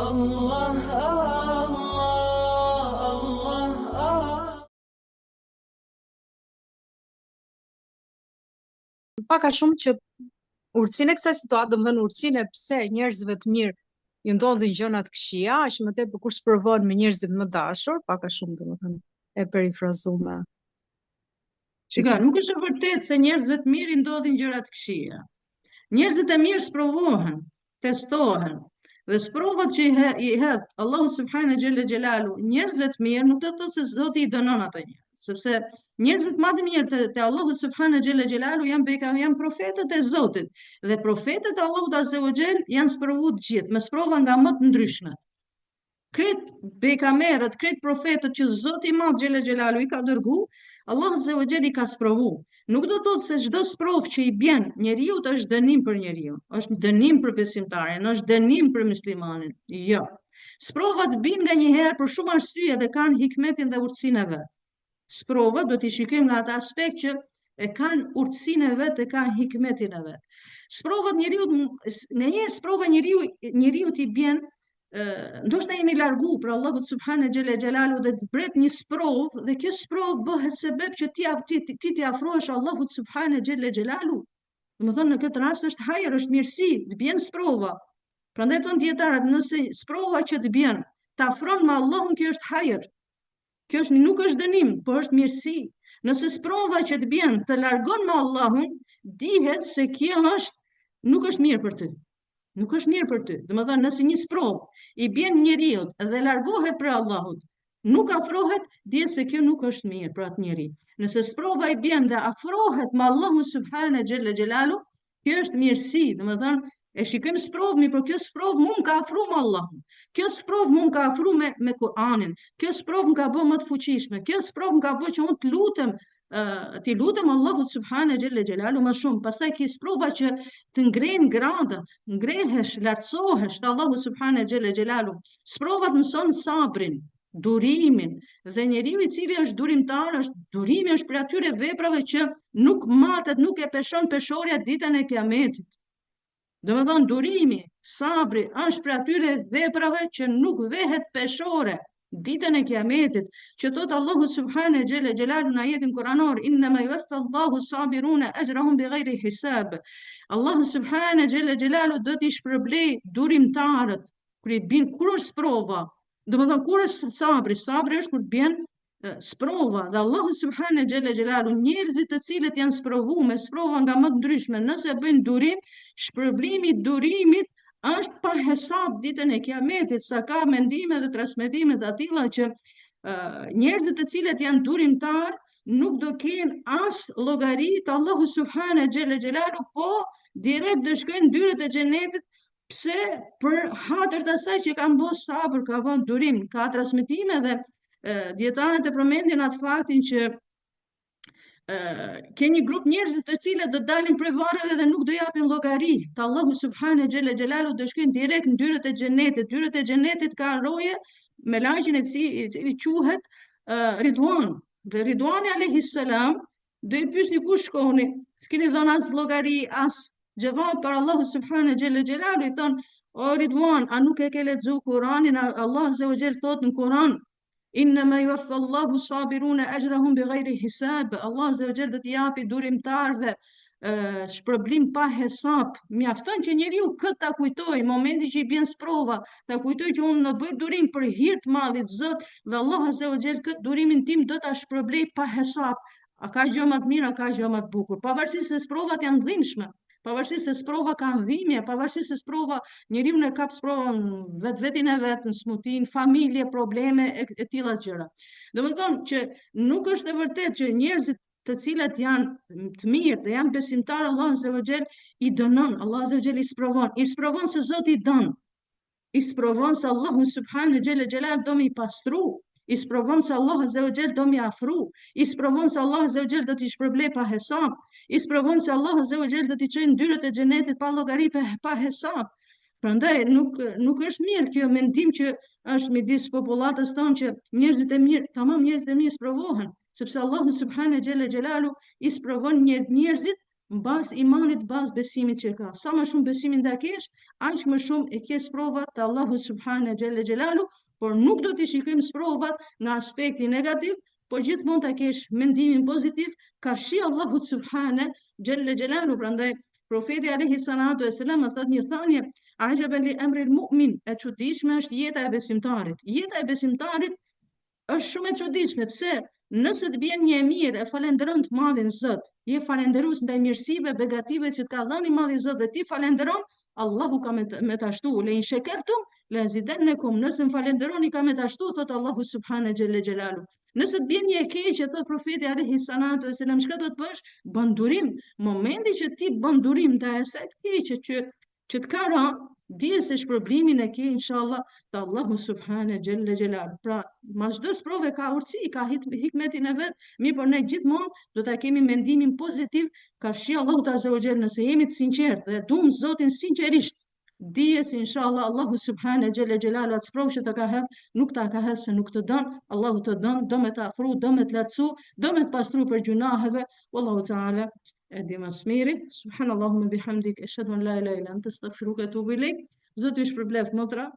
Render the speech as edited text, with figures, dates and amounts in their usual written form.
Allah, Allah, Allah. Pak a shumë që urtësinë e kësaj situate, domethënë urtësinë e pse njerëzve të mirë i ndodhin gjëra të këqija, aq më tepër kur sprovon me njerëzit më dashur, pak a shumë domethënë e perifrazuar. Shika, nuk është e vërtetë se njerëzve të mirë i ndodhin gjëra të këqija. Njerëzit e mirë sprovohen, testohen. Dhe sprovat që i hedh Allahu subhanahu xhelle xhelalu njerëzve të mirë nuk do të thotë se Zoti i dënon ato njerëz, sepse njerëzit më të mirë te Allahu subhanahu xhelle xhelalu janë profetët e Zotit, dhe profetët e Allahut azza wa xhel janë sprovuar të gjithë me sprova nga më të ndryshme. Kret pejgamberët, kret profetët që Zoti i Madh xhelle xhelalu i ka dërgu, Allah azza wa xhel i ka sprovu. Nuk do të thotë se çdo sprovë që i bjen njeriu është dënim për njeriu, është dënim për besimtarin, është dënim për muslimanin. Jo. Sprovat bin nganjëherë për shumë arsye dhe kanë hikmetin dhe urtësinë e vet. Sprovat do t'i shikojmë nga atë aspekt që e kanë urtësinë e vet dhe kanë hikmetin e vet. Sprovat nganjëherë sprova njeriu t'i bjen ndoshta jemi largu për Allahut subhanahu xhelle xhelalu dhe zbret një sprovë dhe kjo sprovë bëhet sebeb që ti afrohesh Allahut subhanahu xhelle xhelalu. Domethënë në këtë rast është hajër, është mirësi, të bjen sprova. Prandaj thon dietarët, nëse sprova që të bjen të afron me Allahun, kjo është hajër. Kjo nuk është dënim, por është mirësi. Nëse sprova që të bjen të largon me Allahun, dihet se kjo nuk është mirë për ty. Nuk është mirë për ty. Domethënë, nëse një sprovë i bjen njeriu dhe largohet për Allahut, nuk afrohet, di se kjo nuk është mirë për atë njeri. Nëse sprova i bjen dhe afrohet me Allahun subhanahu xhelle xhelalu, kjo është mirësi. Domethënë, e shikojmë sprovën, por kjo sprovë mund ka afru me Allahun. Kjo sprovë mund ka afru me Kur'anin. Kjo sprovë më ka bë më të fuqishme. Kjo sprovë më ka bë që unë ti lutem Allahut subhanahu xhelle xhelalu më shumë. Pastaj ki sprova që të ngren gradat, ngrehesh, lartësohesh te Allahu subhanahu xhelle xhelalu. Sprovat mëson sabrin, durimin, dhe njeriu i cili është durimtar, durimi është për atyre veprave që nuk matet, nuk e peshon peshorja ditën e Kiametit. Domethënë durimi, sabri është për atyre veprave që nuk vehet peshore ditën e Kiametit, që thot Allahu subhanahu xhelle xhelalu në ajetin kuranor, innama yuwaffa Allahu sabiruna ajrahum bighayri hisab. Allahu subhanahu xhelle xhelalu do t'i shpërblej durimtarët kur i bin kur është sprova. Domethënë kur është sabri është kur bjen sprova, dhe Allahu subhanahu xhelle xhelalu njerëzit të cilët janë sprovuar me sprova nga më të ndryshme, nëse bëjnë durim, shpërblimi i durimit është pa hesab ditën e Kiametit. Sa ka mendime dhe transmetime të tilla që njerëzit të cilët janë durimtar nuk do kenë as llogari te Allahu subhanahu xhelle xhelalu, po direkt do shkojnë në dyert e xhenetit. Pse? Për hatër të asaj që kanë bërë sabër, ka bërë durim. Ka transmetime dhe dietarët e përmendin atë faktin që ke një grup njerëz të cilët do dalin prej varreve dhe nuk do japin llogari te Allahu subhanahu xhelle xhelalu, do shkojnë direkt në dyert e xhenetit. Dyert e xhenetit ka roje me laqin i cili quhet Ridwan. Dhe Ridwani alayhis salam do i pyesni ku shkoni, s'keni dhënë as llogari, as gjevap për Allahu subhanahu xhelle xhelalu. I thon, o Ridwan, a nuk e ke lexuar Kur'anin? Allah azza wa xhel thot në Kur'an, innama yuwaffa Allahu sabiruna ajrahum bighayri hisab. Allah azza wa xhel do t'i japi durimtarve shpërblim pa hesab. Mjafton që njeriu këtë ta kujtoj momentin që i bjen sprova, ta kujtoj që unë do bëj durim për hir të madhit Zot, dhe Allah azza wa xhel këtë durimin tim do ta shpërblej pa hesab. A ka gjë më të mirë, a ka gjë më të bukur? Pavarësisht se sprovat janë dhimbshme, pavarësisht se sprova kanë dhimbje, pavarësisht se sprova njeriu ne kap sprovën vetin e vet, në smutin, familje, probleme e tilla gjëra. Domethënë që nuk është e vërtetë që njerëzit të cilët janë të mirë dhe janë besimtarë, Allah azza wa xhel i dënon, Allah azza wa xhel i sprovon se Zoti i don. I sprovon se Allahu subhanahu xhelle xhelal do mi pastru. I sprovon se Allah azza wa xhel do mi afru. I sprovon se Allah azza wa xhel do t'i shpërblej pa hesab. I sprovon se Allah azza wa xhel do t'i çojë në dyert e xhenetit pa llogari, pa hesab. Prandaj nuk është mirë kjo mendim që është midis popullatës tonë që njerëzit e mirë, tamam njerëzit e mirë sprovohen, sepse Allahu subhanahu xhelle xhelalu i sprovon njerëzit mbas imanit, mbas besimit që ka. Sa më shumë besimin da kesh, aq më shumë e ke sprovat të Allahu subhane xhelle xhelalu, por nuk do t'i shikojmë sprovat nga aspekti negativ, por gjithmonë ta kesh mendimin pozitiv, ka shi Allahu subhane xhelle xhelalu. Prandaj profeti alayhi salatu wasalam thot një thënie, ajaban li amri al-mu'min, e çuditshme është jeta e besimtarit. Jeta e besimtarit është shumë e çuditshme. Pse? Nëse të bjen një e mirë, e falenderon të madhin Zot, je falenderues ndaj mirësive, begative që të ka dhënë i madhi Zot dhe ti falenderon, Allahu ka me ta shtu, le in shekertum, le azidannakum. Nëse më falenderoni ka me ta shtu, thot Allahu subhane xhelle xhelalu. Nëse të bjen një e keqe, thot profeti alayhi salatu wasalam, çka do të bësh? Bën durim. Momenti që ti bën durim ndaj asaj të keqe që të ka ra, dije se shpërblimin e ke inshallah të Allahu subhane xhelle xhelalu. Pra, mas çdo sprove ka urtësi, ka hikmetin e vet, mirë por ne gjithmonë do ta kemi mendimin pozitiv, ka shi Allahu ta azza wa xhel, nëse jemi të sinqertë dhe duam Zotin sinqerisht, dije se inshallah Allahu subhane xhelle xhelalu atë sprovë që të ka hedh, nuk ta ka hedh se nuk të don, Allahu të don, do me të afru, do me të lartësu, do me të pastru për gjunaheve, wallahu taala e di më së miri. Subhanallahumma bihamdik, ashhadu an la ilaha illa anta, astaghfiruka wa atubu ilaik. Zoti ju shpërbleft motra.